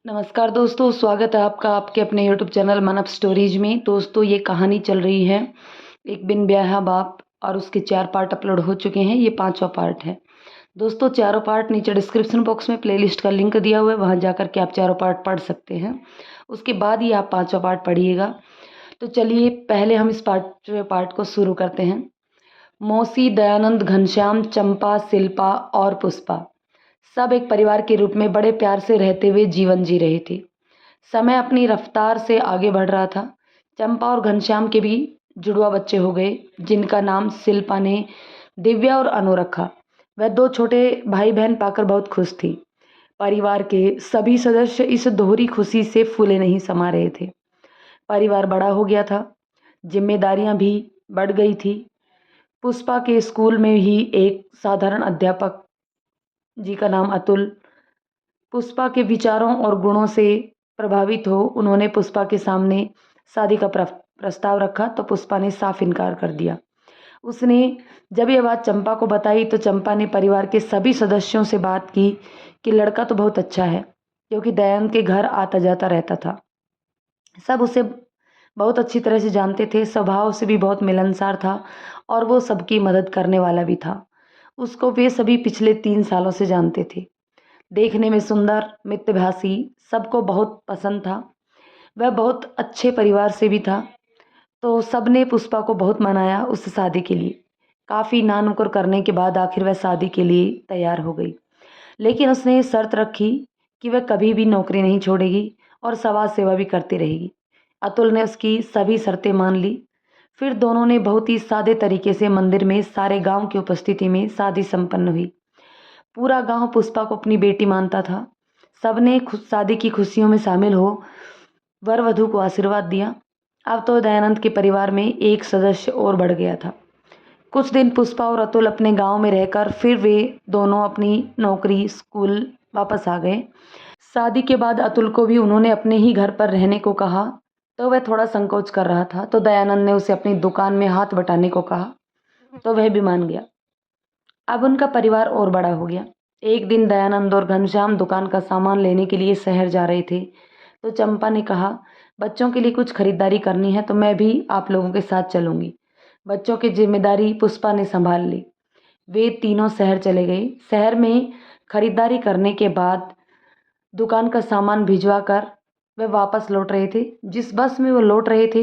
नमस्कार दोस्तों, स्वागत है आपका आपके अपने यूट्यूब चैनल मन अप स्टोरीज में। दोस्तों, ये कहानी चल रही है एक बिन ब्याहा बाप और उसके 4 पार्ट अपलोड हो चुके हैं। ये 5वां पार्ट है। दोस्तों, चारों पार्ट नीचे डिस्क्रिप्शन बॉक्स में प्लेलिस्ट का लिंक दिया हुआ है, वहाँ जाकर के आप चारों पार्ट पढ़ सकते हैं। उसके बाद ही आप 5वां पार्ट पढ़िएगा। तो चलिए पहले हम इस पार्ट को शुरू करते हैं। मौसी, दयानंद, घनश्याम, चंपा, शिल्पा और पुष्पा सब एक परिवार के रूप में बड़े प्यार से रहते हुए जीवन जी रहे थे। समय अपनी रफ्तार से आगे बढ़ रहा था। चंपा और घनश्याम के भी जुड़वा बच्चे हो गए, जिनका नाम शिल्पा ने दिव्या और अनु रखा। वह 2 छोटे भाई बहन पाकर बहुत खुश थी। परिवार के सभी सदस्य इस दोहरी खुशी से फूले नहीं समा रहे थे। परिवार बड़ा हो गया था, जिम्मेदारियां भी बढ़ गई थी। पुष्पा के स्कूल में ही एक साधारण अध्यापक जी का नाम अतुल पुष्पा के विचारों और गुणों से प्रभावित हो उन्होंने पुष्पा के सामने शादी का प्रस्ताव रखा, तो पुष्पा ने साफ इनकार कर दिया। उसने जब ये बात चंपा को बताई तो चंपा ने परिवार के सभी सदस्यों से बात की कि लड़का तो बहुत अच्छा है, क्योंकि दयानंद के घर आता जाता रहता था। सब उसे बहुत अच्छी तरह से जानते थे, स्वभाव से भी बहुत मिलनसार था और वो सबकी मदद करने वाला भी था। उसको वे सभी पिछले 3 सालों से जानते थे। देखने में सुंदर, मितभाषी, सबको बहुत पसंद था। वह बहुत अच्छे परिवार से भी था, तो सबने पुष्पा को बहुत मनाया उससे शादी के लिए। काफ़ी नानुकर करने के बाद आखिर वह शादी के लिए तैयार हो गई। लेकिन उसने ये शर्त रखी कि वह कभी भी नौकरी नहीं छोड़ेगी और समाज सेवा भी करती रहेगी। अतुल ने उसकी सभी शर्तें मान ली। फिर दोनों ने बहुत ही सादे तरीके से मंदिर में सारे गांव की उपस्थिति में शादी संपन्न हुई। पूरा गांव पुष्पा को अपनी बेटी मानता था। सबने शादी की खुशियों में शामिल हो वर वधू को आशीर्वाद दिया। अब तो दयानंद के परिवार में एक सदस्य और बढ़ गया था। कुछ दिन पुष्पा और अतुल अपने गांव में रहकर फिर वे दोनों अपनी नौकरी, स्कूल वापस आ गए। शादी के बाद अतुल को भी उन्होंने अपने ही घर पर रहने को कहा, तो वह थोड़ा संकोच कर रहा था, तो दयानंद ने उसे अपनी दुकान में हाथ बटाने को कहा, तो वह भी मान गया। अब उनका परिवार और बड़ा हो गया। एक दिन दयानंद और घनश्याम दुकान का सामान लेने के लिए शहर जा रहे थे, तो चंपा ने कहा, बच्चों के लिए कुछ खरीदारी करनी है तो मैं भी आप लोगों के साथ चलूंगी। बच्चों की जिम्मेदारी पुष्पा ने संभाल ली। वे तीनों शहर चले गए। शहर में खरीदारी करने के बाद दुकान का सामान भिजवा कर वे वापस लौट रहे थे। जिस बस में वो लौट रहे थे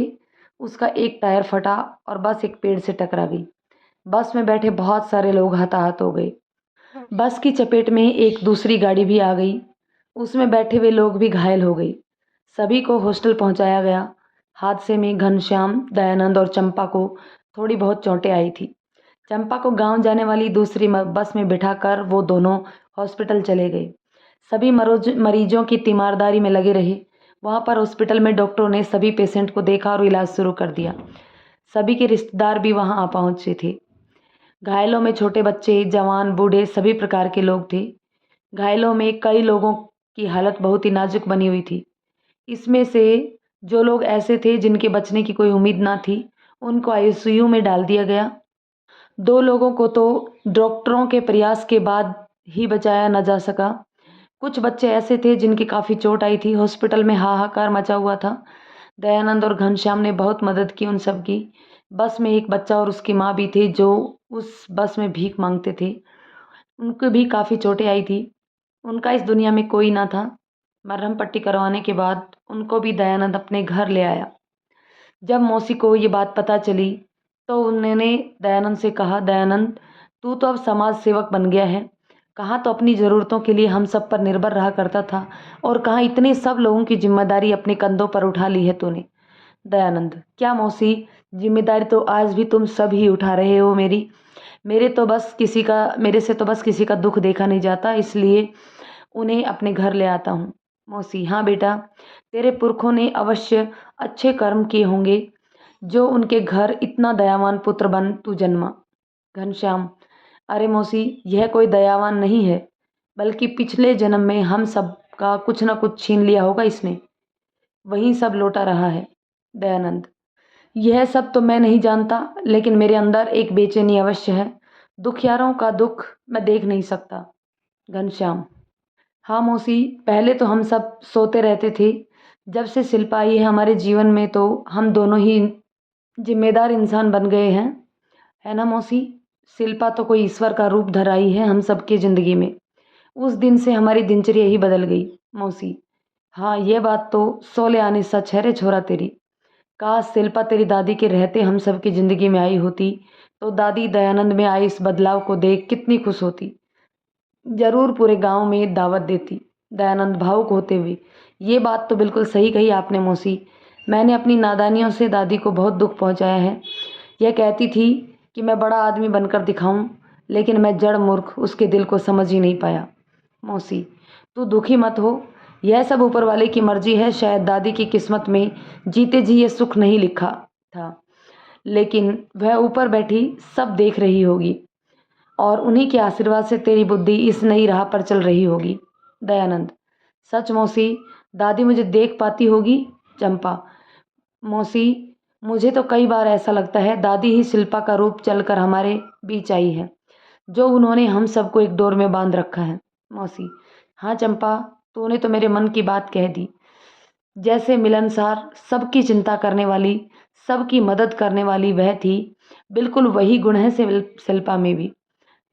उसका एक टायर फटा और बस एक पेड़ से टकरा गई। बस में बैठे बहुत सारे लोग हताहत हो गए। बस की चपेट में एक दूसरी गाड़ी भी आ गई, उसमें बैठे हुए लोग भी घायल हो गए। सभी को हॉस्टल पहुंचाया गया। हादसे में घनश्याम, दयानंद और चंपा को थोड़ी बहुत चोटें आई थी। चंपा को गांव जाने वाली दूसरी बस में बिठाकर वो दोनों हॉस्पिटल चले गए। सभी मरीजों की तीमारदारी में लगे रहे। वहाँ पर हॉस्पिटल में डॉक्टरों ने सभी पेशेंट को देखा और इलाज शुरू कर दिया। सभी के रिश्तेदार भी वहाँ आ पहुँचे थे। घायलों में छोटे बच्चे, जवान, बूढ़े सभी प्रकार के लोग थे। घायलों में कई लोगों की हालत बहुत ही नाजुक बनी हुई थी। इसमें से जो लोग ऐसे थे जिनके बचने की कोई उम्मीद ना थी, उनको आईसीयू में डाल दिया गया। 2 लोगों को तो डॉक्टरों के प्रयास के बाद ही बचाया न जा सका। कुछ बच्चे ऐसे थे जिनकी काफ़ी चोट आई थी। हॉस्पिटल में हाहाकार मचा हुआ था। दयानंद और घनश्याम ने बहुत मदद की उन सब की। बस में एक बच्चा और उसकी माँ भी थे जो उस बस में भीख मांगते थे। उनको भी काफ़ी चोटें आई थी। उनका इस दुनिया में कोई ना था। मरहम पट्टी करवाने के बाद उनको भी दयानंद अपने घर ले आया। जब मौसी को ये बात पता चली तो उन्होंने दयानंद से कहा, दयानंद तू तो अब समाज सेवक बन गया है। कहाँ तो अपनी ज़रूरतों के लिए हम सब पर निर्भर रहा करता था और कहाँ इतने सब लोगों की जिम्मेदारी अपने कंधों पर उठा ली है तूने। दयानंद, क्या मौसी, जिम्मेदारी तो आज भी तुम सब ही उठा रहे हो मेरी। मेरे से तो बस किसी का दुख देखा नहीं जाता, इसलिए उन्हें अपने घर ले आता हूँ। मौसी, हाँ बेटा, तेरे पुरखों ने अवश्य अच्छे कर्म किए होंगे जो उनके घर इतना दयावान पुत्र बन तू जन्मा। घनश्याम, अरे मौसी, यह कोई दयावान नहीं है, बल्कि पिछले जन्म में हम सब का कुछ ना कुछ छीन लिया होगा इसने, वही सब लौटा रहा है। दयानंद, यह सब तो मैं नहीं जानता, लेकिन मेरे अंदर एक बेचैनी अवश्य है। दुखियारों का दुख मैं देख नहीं सकता। घनश्याम, हाँ मौसी, पहले तो हम सब सोते रहते थे। जब से शिल्पा आई है हमारे जीवन में तो हम दोनों ही जिम्मेदार इंसान बन गए हैं, है ना मौसी? शिल्पा तो कोई ईश्वर का रूप धर आई है हम सबकी ज़िंदगी में। उस दिन से हमारी दिनचर्या ही बदल गई मौसी। हाँ, ये बात तो सोले आने सच है रे छोरा तेरी। काश शिल्पा तेरी दादी के रहते हम सबकी ज़िंदगी में आई होती, तो दादी दयानंद में आए इस बदलाव को देख कितनी खुश होती। ज़रूर पूरे गांव में दावत देती। दयानंद भावुक होते हुए, ये बात तो बिल्कुल सही कही आपने मौसी। मैंने अपनी नादानियों से दादी को बहुत दुख पहुंचाया है। यह कहती थी कि मैं बड़ा आदमी बनकर दिखाऊं, लेकिन मैं जड़ मूर्ख उसके दिल को समझ ही नहीं पाया। मौसी, तू दुखी मत हो। यह सब ऊपर वाले की मर्जी है। शायद दादी की किस्मत में जीते जी ये सुख नहीं लिखा था, लेकिन वह ऊपर बैठी सब देख रही होगी और उन्हीं के आशीर्वाद से तेरी बुद्धि इस नई राह पर चल रही होगी। दयानंद, सच मौसी, दादी मुझे देख पाती होगी? चंपा, मौसी, मुझे तो कई बार ऐसा लगता है दादी ही शिल्पा का रूप चलकर हमारे बीच आई है, जो उन्होंने हम सबको एक डोर में बांध रखा है। मौसी, हाँ चंपा, तूने तो मेरे मन की बात कह दी। जैसे मिलनसार, सबकी चिंता करने वाली, सबकी मदद करने वाली वह थी, बिल्कुल वही गुण है शिल्पा में भी।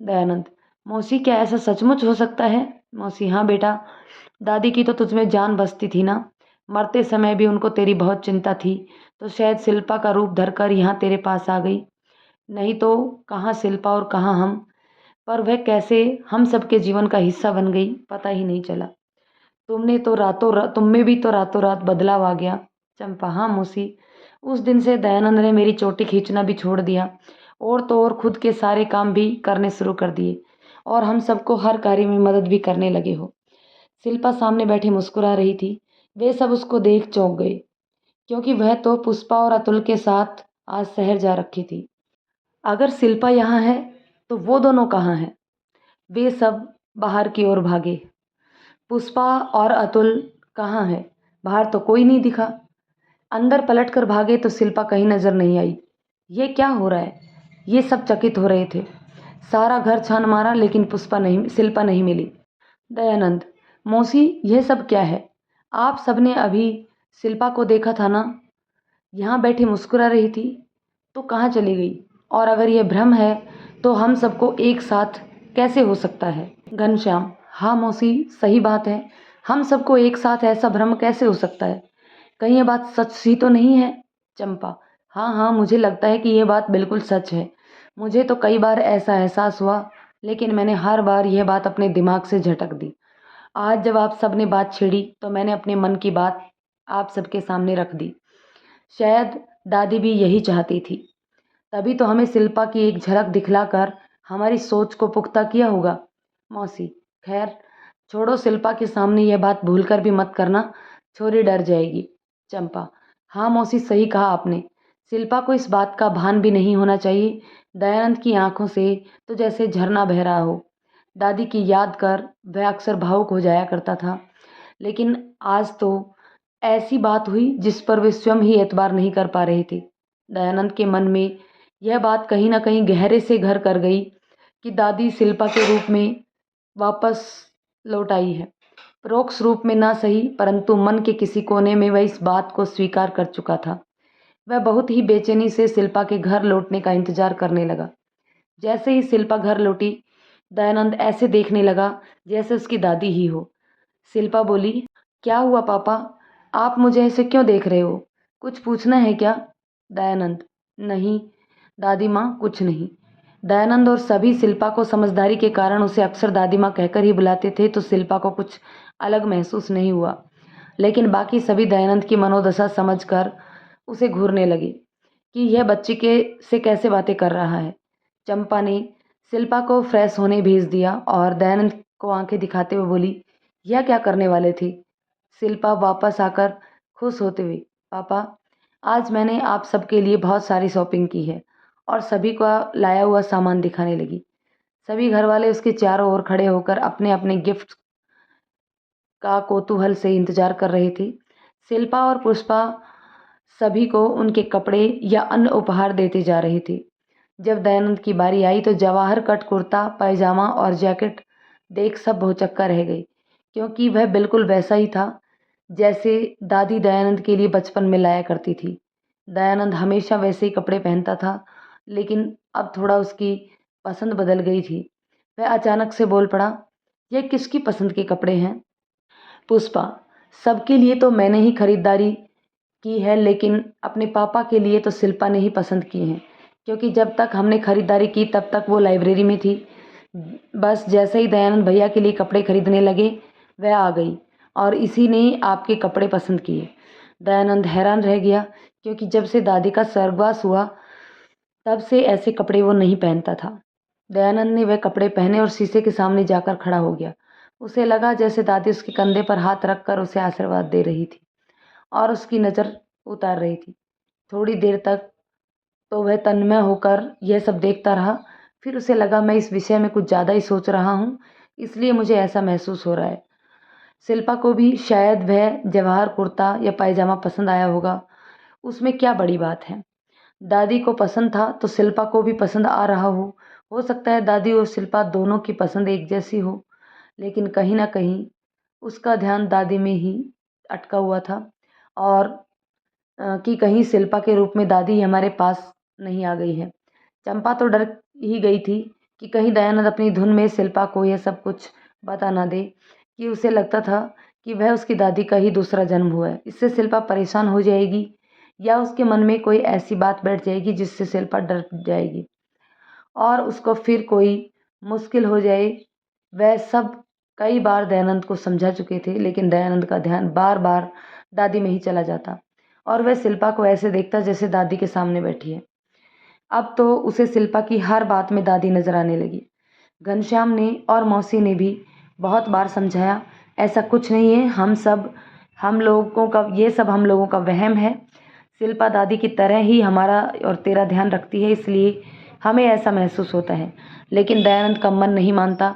दयानंद, मौसी क्या ऐसा सचमुच हो सकता है? मौसी, हाँ बेटा, दादी की तो तुझमें जान बसती थी ना। मरते समय भी उनको तेरी बहुत चिंता थी, तो शायद शिल्पा का रूप धरकर यहाँ तेरे पास आ गई। नहीं तो कहाँ शिल्पा और कहाँ हम, पर वह कैसे हम सबके जीवन का हिस्सा बन गई पता ही नहीं चला। तुम में भी तो रातों रात बदलाव आ गया। चंपा, हाँ मौसी, उस दिन से दयानंद ने मेरी चोटी खींचना भी छोड़ दिया और तो और खुद के सारे काम भी करने शुरू कर दिए और हम सबको हर कार्य में मदद भी करने लगे हो। शिल्पा सामने बैठी मुस्कुरा रही थी। वे सब उसको देख चौंक गए, क्योंकि वह तो पुष्पा और अतुल के साथ आज शहर जा रखी थी। अगर शिल्पा यहाँ है तो वो दोनों कहाँ हैं? वे सब बाहर की ओर भागे। पुष्पा और अतुल कहाँ है? बाहर तो कोई नहीं दिखा। अंदर पलट कर भागे तो शिल्पा कहीं नजर नहीं आई। ये क्या हो रहा है? ये सब चकित हो रहे थे। सारा घर छान मारा लेकिन शिल्पा नहीं मिली। दयानंद, मौसी, यह सब क्या है? आप सबने अभी शिल्पा को देखा था ना? यहाँ बैठी मुस्कुरा रही थी, तो कहाँ चली गई? और अगर यह भ्रम है तो हम सबको एक साथ कैसे हो सकता है? घनश्याम, हाँ मौसी, सही बात है। हम सबको एक साथ ऐसा भ्रम कैसे हो सकता है? कहीं ये बात सच ही तो नहीं है? चंपा, हाँ हाँ, मुझे लगता है कि ये बात बिल्कुल सच है। मुझे तो कई बार ऐसा एहसास हुआ, लेकिन मैंने हर बार यह बात अपने दिमाग से झटक दी। आज जब आप सब ने बात छेड़ी तो मैंने अपने मन की बात आप सबके सामने रख दी। शायद दादी भी यही चाहती थी, तभी तो हमें शिल्पा की एक झलक दिखलाकर हमारी सोच को पुख्ता किया होगा। मौसी, खैर छोड़ो, शिल्पा के सामने यह बात भूलकर भी मत करना, छोरी डर जाएगी। चंपा, हाँ मौसी, सही कहा आपने। शिल्पा को इस बात का भान भी नहीं होना चाहिए। दयानंद की आंखों से तो जैसे झरना बह रहा हो। दादी की याद कर वह अक्सर भावुक हो जाया करता था, लेकिन आज तो ऐसी बात हुई जिस पर वे स्वयं ही एतबार नहीं कर पा रहे थे। दयानंद के मन में यह बात कहीं ना कहीं गहरे से घर कर गई कि दादी शिल्पा के रूप में वापस लौट आई है। परोक्ष रूप में ना सही, परंतु मन के किसी कोने में वह इस बात को स्वीकार कर चुका था। वह बहुत ही बेचैनी से शिल्पा के घर लौटने का इंतजार करने लगा। जैसे ही शिल्पा घर लौटी, दयानंद ऐसे देखने लगा जैसे उसकी दादी ही हो। शिल्पा बोली, क्या हुआ पापा? आप मुझे ऐसे क्यों देख रहे हो? कुछ पूछना है क्या? दयानंद, नहीं दादी माँ, कुछ नहीं। दयानंद और सभी शिल्पा को समझदारी के कारण उसे अक्सर दादी माँ कहकर ही बुलाते थे, तो शिल्पा को कुछ अलग महसूस नहीं हुआ, लेकिन बाकी सभी दयानंद की मनोदशा समझकर उसे घूरने लगे कि यह बच्चे के से कैसे बातें कर रहा है। चंपा ने शिल्पा को फ्रेश होने भेज दिया और दयानंद को आंखें दिखाते हुए बोली, यह क्या करने वाले थे? शिल्पा वापस आकर खुश होते हुए, पापा, आज मैंने आप सबके लिए बहुत सारी शॉपिंग की है, और सभी का लाया हुआ सामान दिखाने लगी। सभी घर वाले उसके चारों ओर खड़े होकर अपने अपने गिफ्ट का कौतूहल से इंतजार कर रहे थे। शिल्पा और पुष्पा सभी को उनके कपड़े या अन्य उपहार देते जा रहे थे। जब दयानंद की बारी आई तो जवाहर कट कुर्ता, पैजामा और जैकेट देख सब भौचक्का रह गए, क्योंकि वह बिल्कुल वैसा ही था जैसे दादी दयानंद के लिए बचपन में लाया करती थी। दयानंद हमेशा वैसे ही कपड़े पहनता था, लेकिन अब थोड़ा उसकी पसंद बदल गई थी। वह अचानक से बोल पड़ा, "यह किसकी पसंद के कपड़े हैं?" "पुष्पा, सबके लिए तो मैंने ही खरीदारी की है, लेकिन अपने पापा के लिए तो शिल्पा ने ही पसंद किए हैं, क्योंकि जब तक हमने खरीदारी की तब तक वो लाइब्रेरी में थी। बस जैसे ही दयानंद भैया के लिए कपड़े खरीदने लगे, वह आ गई और इसी ने आपके कपड़े पसंद किए।" दयानंद हैरान रह गया, क्योंकि जब से दादी का स्वर्गवास हुआ तब से ऐसे कपड़े वो नहीं पहनता था। दयानंद ने वह कपड़े पहने और शीशे के सामने जाकर खड़ा हो गया। उसे लगा जैसे दादी उसके कंधे पर हाथ रखकर उसे आशीर्वाद दे रही थी और उसकी नज़र उतार रही थी। थोड़ी देर तक तो वह तन्मय होकर यह सब देखता रहा। फिर उसे लगा, मैं इस विषय में कुछ ज़्यादा ही सोच रहा हूँ, इसलिए मुझे ऐसा महसूस हो रहा है। शिल्पा को भी शायद वह जवाहर कुर्ता या पायजामा पसंद आया होगा। उसमें क्या बड़ी बात है? दादी को पसंद था तो शिल्पा को भी पसंद आ रहा हो। हो सकता है दादी और शिल्पा दोनों की पसंद एक जैसी हो, लेकिन कहीं न कहीं उसका ध्यान दादी में ही अटका हुआ था और कि कहीं शिल्पा के रूप में दादी हमारे पास नहीं आ गई है। चंपा तो डर ही गई थी कि कहीं दयानंद अपनी धुन में शिल्पा को यह सब कुछ बता ना दे, कि उसे लगता था कि वह उसकी दादी का ही दूसरा जन्म हुआ है। इससे शिल्पा परेशान हो जाएगी या उसके मन में कोई ऐसी बात बैठ जाएगी जिससे शिल्पा डर जाएगी और उसको फिर कोई मुश्किल हो जाए। वह सब कई बार दयानंद को समझा चुके थे, लेकिन दयानंद का ध्यान बार बार दादी में ही चला जाता और वह शिल्पा को ऐसे देखता जैसे दादी के सामने बैठी है। अब तो उसे शिल्पा की हर बात में दादी नजर आने लगी। घनश्याम ने और मौसी ने भी बहुत बार समझाया, ऐसा कुछ नहीं है, हम लोगों का ये सब हम लोगों का वहम है। शिल्पा दादी की तरह ही हमारा और तेरा ध्यान रखती है, इसलिए हमें ऐसा महसूस होता है। लेकिन दयानंद का मन नहीं मानता।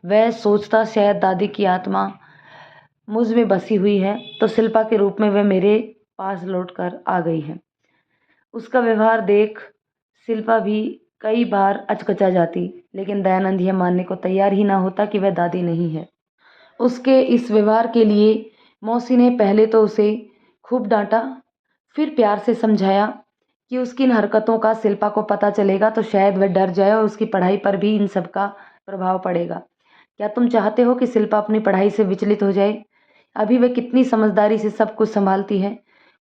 वह सोचता शायद दादी की आत्मा मुझ में बसी हुई है, तो शिल्पा के रूप में वह मेरे पास लौट कर आ गई है। उसका व्यवहार देख शिल्पा भी कई बार अचकचा जाती, लेकिन दयानंद यह मानने को तैयार ही ना होता कि वह दादी नहीं है। उसके इस व्यवहार के लिए मौसी ने पहले तो उसे खूब डांटा, फिर प्यार से समझाया कि उसकी इन हरकतों का शिल्पा को पता चलेगा तो शायद वह डर जाए और उसकी पढ़ाई पर भी इन सब का प्रभाव पड़ेगा। क्या तुम चाहते हो कि शिल्पा अपनी पढ़ाई से विचलित हो जाए? अभी वह कितनी समझदारी से सब कुछ संभालती है।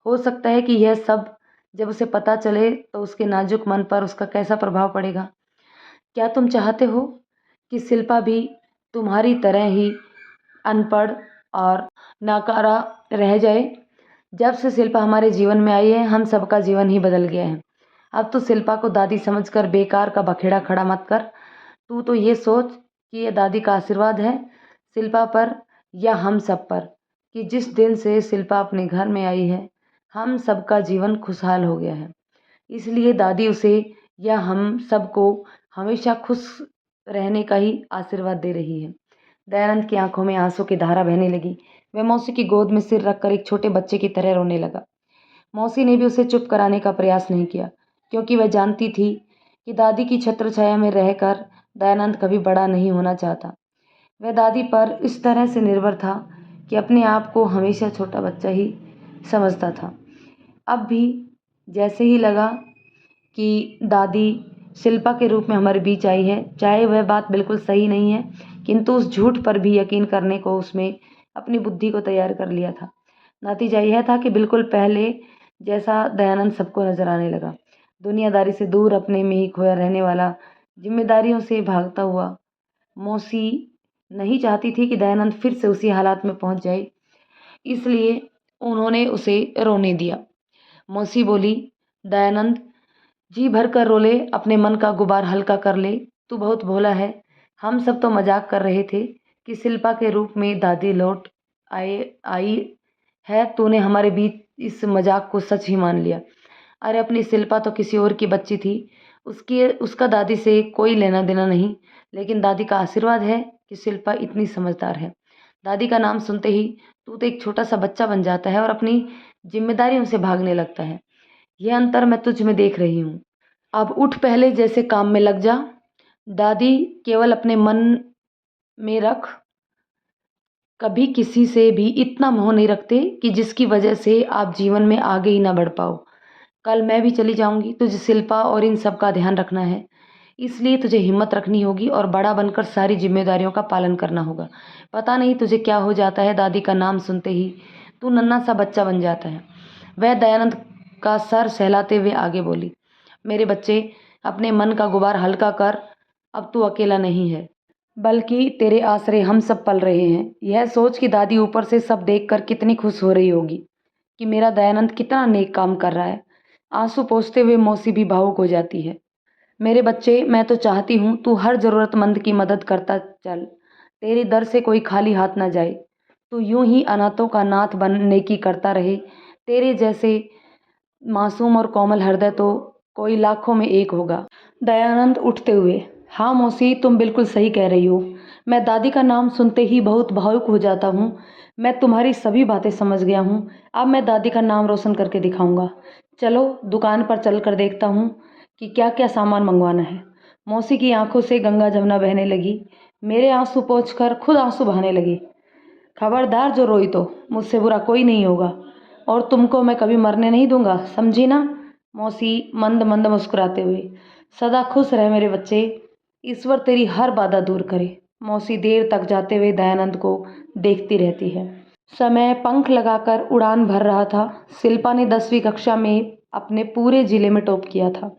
हो सकता है कि यह सब जब उसे पता चले तो उसके नाजुक मन पर उसका कैसा प्रभाव पड़ेगा। क्या तुम चाहते हो कि शिल्पा भी तुम्हारी तरह ही अनपढ़ और नाकारा रह जाए? जब से शिल्पा हमारे जीवन में आई है, हम सबका जीवन ही बदल गया है। अब तो शिल्पा को दादी समझकर बेकार का बखेड़ा खड़ा मत कर। तू तो ये सोच कि ये दादी का आशीर्वाद है शिल्पा पर या हम सब पर, कि जिस दिन से शिल्पा अपने घर में आई है, हम सबका जीवन खुशहाल हो गया है। इसलिए दादी उसे या हम सबको हमेशा खुश रहने का ही आशीर्वाद दे रही है। दयानंद की आंखों में आंसू की धारा बहने लगी। वह मौसी की गोद में सिर रखकर एक छोटे बच्चे की तरह रोने लगा। मौसी ने भी उसे चुप कराने का प्रयास नहीं किया, क्योंकि वह जानती थी कि दादी की छत्र छाया में रहकर दयानंद कभी बड़ा नहीं होना चाहता। वह दादी पर इस तरह से निर्भर था कि अपने आप को हमेशा छोटा बच्चा ही समझता था। अब भी जैसे ही लगा कि दादी शिल्पा के रूप में हमारे बीच आई है, चाहे वह बात बिल्कुल सही नहीं है, किंतु उस झूठ पर भी यकीन करने को उसमें अपनी बुद्धि को तैयार कर लिया था। नतीजा यह था कि बिल्कुल पहले जैसा दयानंद सबको नजर आने लगा। दुनियादारी से दूर, अपने में ही खोया रहने वाला, जिम्मेदारियों से भागता हुआ। मौसी नहीं चाहती थी कि दयानंद फिर से उसी हालात में पहुंच जाए, इसलिए उन्होंने उसे रोने दिया। मौसी बोली, दयानंद, जी भर कर रो ले, अपने मन का गुबार हल्का कर ले। तू बहुत भोला है। हम सब तो मजाक कर रहे थे कि शिल्पा के रूप में दादी लौट आए आई है, तूने हमारे बीच इस मजाक को सच ही मान लिया। अरे अपनी शिल्पा तो किसी और की बच्ची थी, उसका दादी से कोई लेना देना नहीं, लेकिन दादी का आशीर्वाद है कि शिल्पा इतनी समझदार है। दादी का नाम सुनते ही तू तो एक छोटा सा बच्चा बन जाता है और अपनी जिम्मेदारियों से भागने लगता है। यह अंतर मैं तुझ में देख रही हूँ। अब उठ, पहले जैसे काम में लग जा। दादी केवल अपने मन में रख, कभी किसी से भी इतना मोह नहीं रखते कि जिसकी वजह से आप जीवन में आगे ही ना बढ़ पाओ। कल मैं भी चली जाऊंगी, तुझे शिल्पा और इन सब का ध्यान रखना है, इसलिए तुझे हिम्मत रखनी होगी और बड़ा बनकर सारी जिम्मेदारियों का पालन करना होगा। पता नहीं तुझे क्या हो जाता है, दादी का नाम सुनते ही तू नन्हा सा बच्चा बन जाता है। वह दयानंद का सर सहलाते हुए आगे बोली, मेरे बच्चे, अपने मन का गुबार हल्का कर। अब तू अकेला नहीं है, बल्कि तेरे आसरे हम सब पल रहे हैं। यह सोच कि दादी ऊपर से सब देखकर कितनी खुश हो रही होगी कि मेरा दयानंद कितना नेक काम कर रहा है। आंसू पोंछते हुए मौसी भी भावुक हो जाती है। मेरे बच्चे, मैं तो चाहती हूँ तू हर ज़रूरतमंद की मदद करता चल, तेरे दर से कोई खाली हाथ ना जाए। तू यूं ही अनाथों का नाथ बनने की करता रहे। तेरे जैसे मासूम और कोमल हृदय तो कोई लाखों में एक होगा। दयानंद उठते हुए, हाँ मौसी, तुम बिल्कुल सही कह रही हो। मैं दादी का नाम सुनते ही बहुत भावुक हो जाता हूँ। मैं तुम्हारी सभी बातें समझ गया हूँ। अब मैं दादी का नाम रोशन करके दिखाऊंगा। चलो दुकान पर चल कर देखता हूँ कि क्या क्या सामान मंगवाना है। मौसी की आंखों से गंगा जमुना बहने लगी। मेरे आंसू पोंछ कर खुद आंसू बहाने लगी। खबरदार जो रोई तो मुझसे बुरा कोई नहीं होगा, और तुमको मैं कभी मरने नहीं दूंगा, समझी ना। मौसी मंद मंद मुस्कुराते हुए, सदा खुश रहे मेरे बच्चे, ईश्वर तेरी हर बाधा दूर करे। मौसी देर तक जाते हुए दयानंद को देखती रहती है। समय पंख लगाकर उड़ान भर रहा था। शिल्पा ने 10वीं कक्षा में अपने पूरे जिले में टॉप किया था।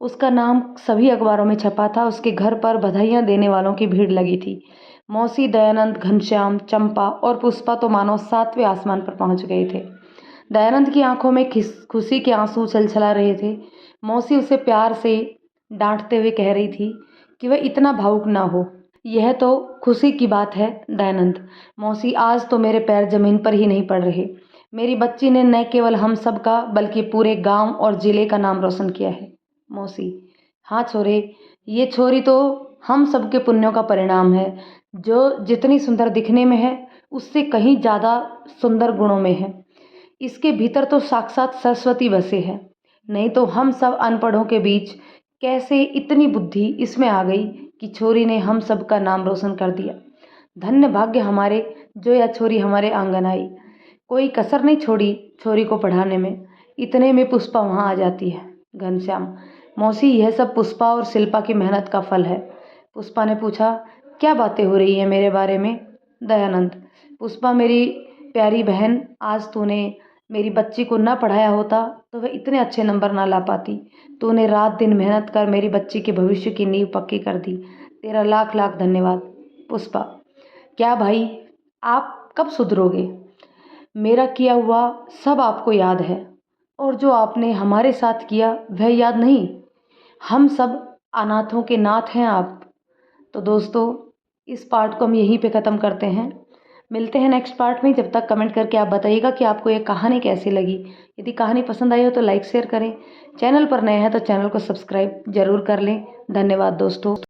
उसका नाम सभी अखबारों में छपा था। उसके घर पर बधाइयाँ देने वालों की भीड़ लगी थी। मौसी, दयानंद, घनश्याम, चंपा और पुष्पा तो मानो 7वें आसमान पर पहुंच गए थे। दयानंद की आंखों में खुशी के आंसू छलछला रहे थे। मौसी उसे प्यार से डांटते हुए कह रही थी कि वह इतना भावुक ना हो। यह तो खुशी की बात है दयानंद। मौसी, आज तो मेरे पैर जमीन पर ही नहीं पड़ रहे। मेरी बच्ची ने न केवल हम सब का बल्कि पूरे गांव और जिले का नाम रोशन किया है। मौसी, हाँ छोरे, ये छोरी तो हम सबके पुण्यों का परिणाम है, जो जितनी सुंदर दिखने में है उससे कहीं ज़्यादा सुंदर गुणों में है। इसके भीतर तो साक्षात सरस्वती बसे है। नहीं तो हम सब अनपढ़ों के बीच कैसे इतनी बुद्धि इसमें आ गई कि छोरी ने हम सब का नाम रोशन कर दिया। धन्य भाग्य हमारे जो यह छोरी हमारे आंगन आई। कोई कसर नहीं छोड़ी छोरी को पढ़ाने में। इतने में पुष्पा वहाँ आ जाती है। घनश्याम, मौसी, यह सब पुष्पा और शिल्पा की मेहनत का फल है। पुष्पा ने पूछा, क्या बातें हो रही हैं मेरे बारे में? दयानंद, पुष्पा मेरी प्यारी बहन, आज तूने मेरी बच्ची को ना पढ़ाया होता तो वह इतने अच्छे नंबर ना ला पाती। तूने रात दिन मेहनत कर मेरी बच्ची के भविष्य की नींव पक्की कर दी। तेरा लाख लाख धन्यवाद। पुष्पा, क्या भाई, आप कब सुधरोगे? मेरा किया हुआ सब आपको याद है, और जो आपने हमारे साथ किया वह याद नहीं? हम सब अनाथों के नाथ हैं आप। तो दोस्तों, इस पार्ट को हम यहीं पे ख़त्म करते हैं। मिलते हैं नेक्स्ट पार्ट में। जब तक कमेंट करके आप बताइएगा कि आपको ये कहानी कैसी लगी। यदि कहानी पसंद आई हो तो लाइक शेयर करें। चैनल पर नए हैं तो चैनल को सब्सक्राइब जरूर कर लें। धन्यवाद दोस्तों।